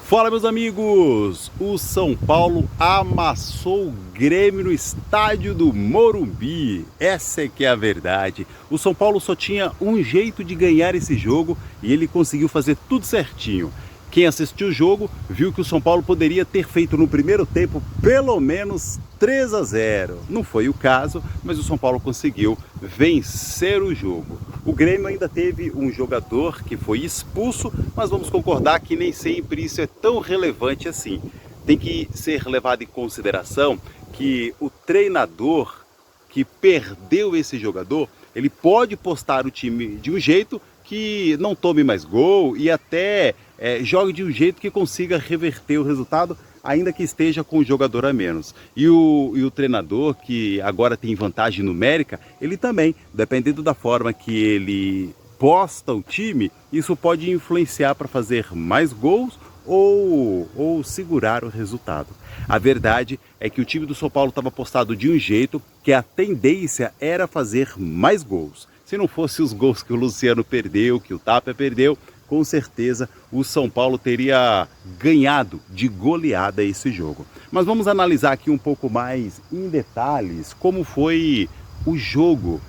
Fala, meus amigos! O São Paulo amassou o Grêmio no estádio do Morumbi. Essa é que é a verdade. O São Paulo só tinha um jeito de ganhar esse jogo e ele conseguiu fazer tudo certinho. Quem assistiu o jogo viu que o São Paulo poderia ter feito no primeiro tempo pelo menos 3-0. Não foi o caso, mas o São Paulo conseguiu vencer o jogo. O Grêmio ainda teve um jogador que foi expulso, mas vamos concordar que nem sempre isso é tão relevante assim. Tem que ser levado em consideração que o treinador que perdeu esse jogador, ele pode postar o time de um jeito que não tome mais gol e até jogue de um jeito que consiga reverter o resultado, ainda que esteja com o jogador a menos. E o treinador, que agora tem vantagem numérica, ele também, dependendo da forma que ele posta o time, isso pode influenciar para fazer mais gols ou segurar o resultado. A verdade é que o time do São Paulo estava postado de um jeito que a tendência era fazer mais gols. Se não fosse os gols que o Luciano perdeu, que o Tapia perdeu, com certeza o São Paulo teria ganhado de goleada esse jogo. Mas vamos analisar aqui um pouco mais em detalhes como foi o jogo,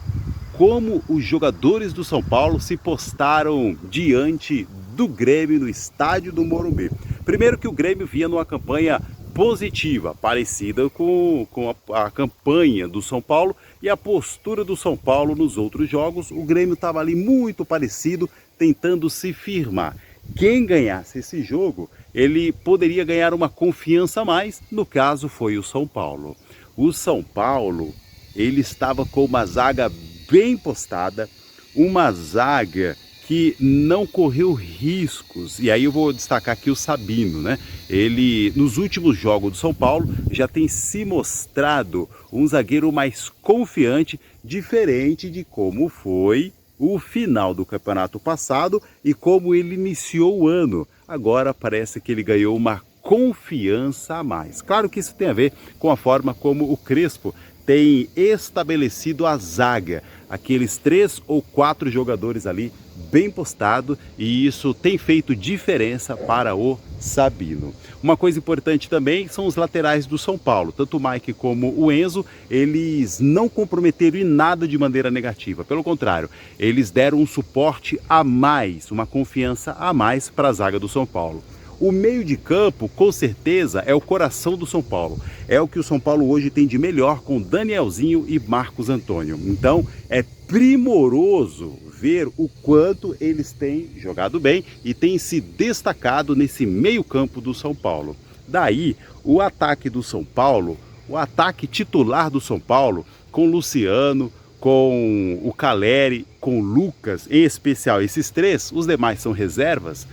como os jogadores do São Paulo se postaram diante do Grêmio no estádio do Morumbi. Primeiro que o Grêmio vinha numa campanha positiva, parecida com a campanha do São Paulo e a postura do São Paulo nos outros jogos. O Grêmio estava ali muito parecido, tentando se firmar. Quem ganhasse esse jogo, ele poderia ganhar uma confiança a mais, no caso foi o São Paulo. O São Paulo, ele estava com uma zaga bem postada, uma zaga que não correu riscos, e aí eu vou destacar aqui o Sabino, né? Ele, nos últimos jogos do São Paulo, já tem se mostrado um zagueiro mais confiante, diferente de como foi o final do campeonato passado e como ele iniciou o ano. Agora parece que ele ganhou uma confiança a mais. Claro que isso tem a ver com a forma como o Crespo tem estabelecido a zaga, aqueles 3 ou 4 jogadores ali bem postado, e isso tem feito diferença para o Sabino. Uma coisa importante também são os laterais do São Paulo, tanto o Mike como o Enzo, eles não comprometeram em nada de maneira negativa, pelo contrário, eles deram um suporte a mais, uma confiança a mais para a zaga do São Paulo. O meio de campo, com certeza, é o coração do São Paulo. É o que o São Paulo hoje tem de melhor com Danielzinho e Marcos Antônio. Então, é primoroso ver o quanto eles têm jogado bem e têm se destacado nesse meio campo do São Paulo. Daí, o ataque do São Paulo, o ataque titular do São Paulo, com Luciano, com o Caleri, com o Lucas, em especial esses 3, os demais são reservas.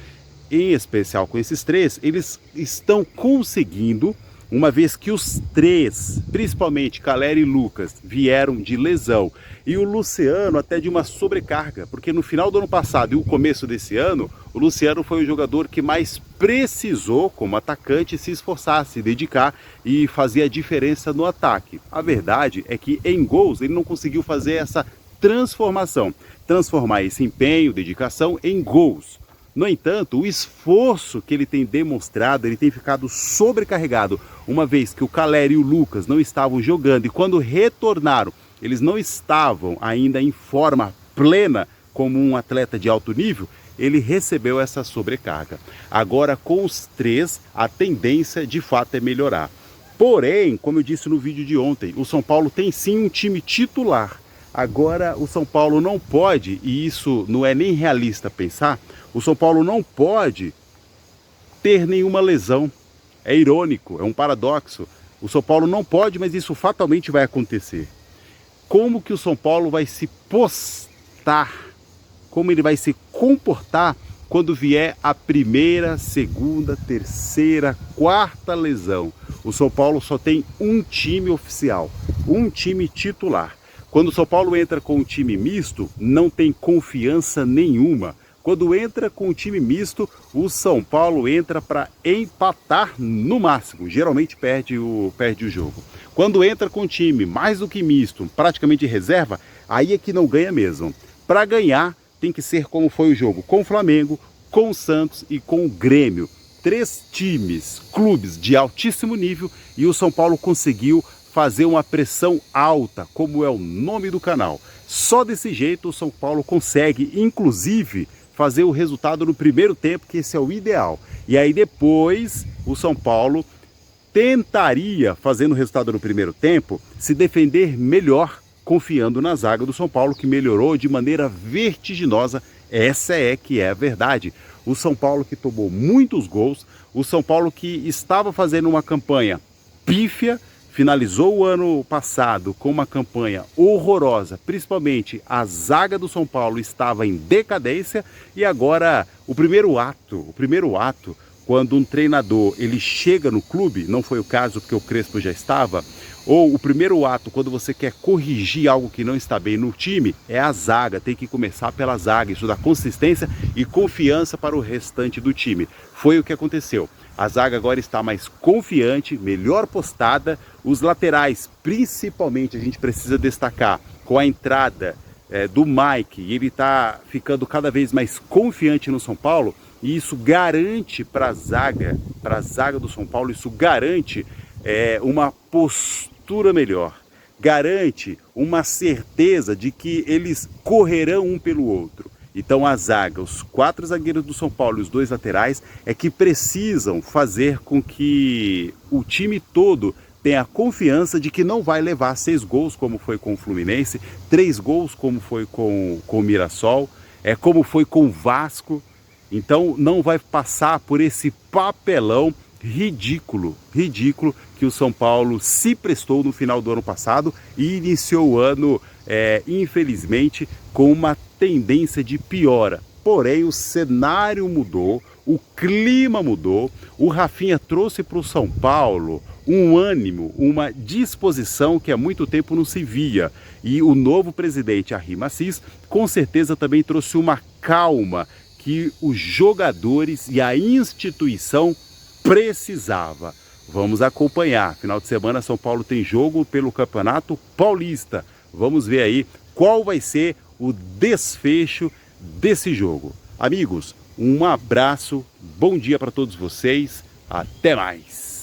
Em especial com esses 3, eles estão conseguindo, uma vez que os 3, principalmente Caleri e Lucas, vieram de lesão, e o Luciano até de uma sobrecarga, porque no final do ano passado e o começo desse ano, o Luciano foi o jogador que mais precisou, como atacante, se esforçar, se dedicar e fazer a diferença no ataque. A verdade é que em gols ele não conseguiu fazer essa transformação, transformar esse empenho, dedicação em gols. No entanto, o esforço que ele tem demonstrado, ele tem ficado sobrecarregado, uma vez que o Caleri e o Lucas não estavam jogando, e quando retornaram, eles não estavam ainda em forma plena como um atleta de alto nível, ele recebeu essa sobrecarga. Agora, com os 3, a tendência de fato é melhorar. Porém, como eu disse no vídeo de ontem, o São Paulo tem sim um time titular. Agora, o São Paulo não pode, e isso não é nem realista pensar, o São Paulo não pode ter nenhuma lesão. É irônico, é um paradoxo. O São Paulo não pode, mas isso fatalmente vai acontecer. Como que o São Paulo vai se postar? Como ele vai se comportar quando vier a primeira, segunda, terceira, quarta lesão? O São Paulo só tem um time oficial, um time titular. Quando o São Paulo entra com um time misto, não tem confiança nenhuma. Quando entra com um time misto, o São Paulo entra para empatar no máximo. Geralmente perde o jogo. Quando entra com um time mais do que misto, praticamente reserva, aí é que não ganha mesmo. Para ganhar, tem que ser como foi o jogo com o Flamengo, com o Santos e com o Grêmio. 3 times, clubes de altíssimo nível, e o São Paulo conseguiu fazer uma pressão alta, como é o nome do canal. Só desse jeito o São Paulo consegue, inclusive, fazer o resultado no primeiro tempo, que esse é o ideal. E aí depois o São Paulo tentaria, fazendo o resultado no primeiro tempo, se defender melhor, confiando na zaga do São Paulo, que melhorou de maneira vertiginosa. Essa é que é a verdade. O São Paulo que tomou muitos gols, o São Paulo que estava fazendo uma campanha pífia, finalizou o ano passado com uma campanha horrorosa, principalmente a zaga do São Paulo estava em decadência, e agora o primeiro ato, quando um treinador ele chega no clube, não foi o caso porque o Crespo já estava, ou o primeiro ato quando você quer corrigir algo que não está bem no time, é a zaga, tem que começar pela zaga, isso dá consistência e confiança para o restante do time. Foi o que aconteceu. A zaga agora está mais confiante, melhor postada, os laterais, principalmente, a gente precisa destacar, com a entrada do Mike, e ele está ficando cada vez mais confiante no São Paulo, e isso garante para a zaga do São Paulo, isso garante uma postura melhor, garante uma certeza de que eles correrão um pelo outro. Então a zaga, os 4 zagueiros do São Paulo e os 2 laterais é que precisam fazer com que o time todo tenha a confiança de que não vai levar 6 gols como foi com o Fluminense, 3 gols como foi com o Mirassol, como foi com o Vasco. Então não vai passar por esse papelão ridículo que o São Paulo se prestou no final do ano passado e iniciou o ano, infelizmente, com uma tendência de piora. Porém, o cenário mudou, o clima mudou, o Rafinha trouxe para o São Paulo um ânimo, uma disposição que há muito tempo não se via. E o novo presidente, Arrim Assis, com certeza também trouxe uma calma que os jogadores e a instituição precisava. Vamos acompanhar. Final de semana São Paulo tem jogo pelo Campeonato Paulista. Vamos ver aí qual vai ser o desfecho desse jogo. Amigos, um abraço, bom dia para todos vocês, até mais.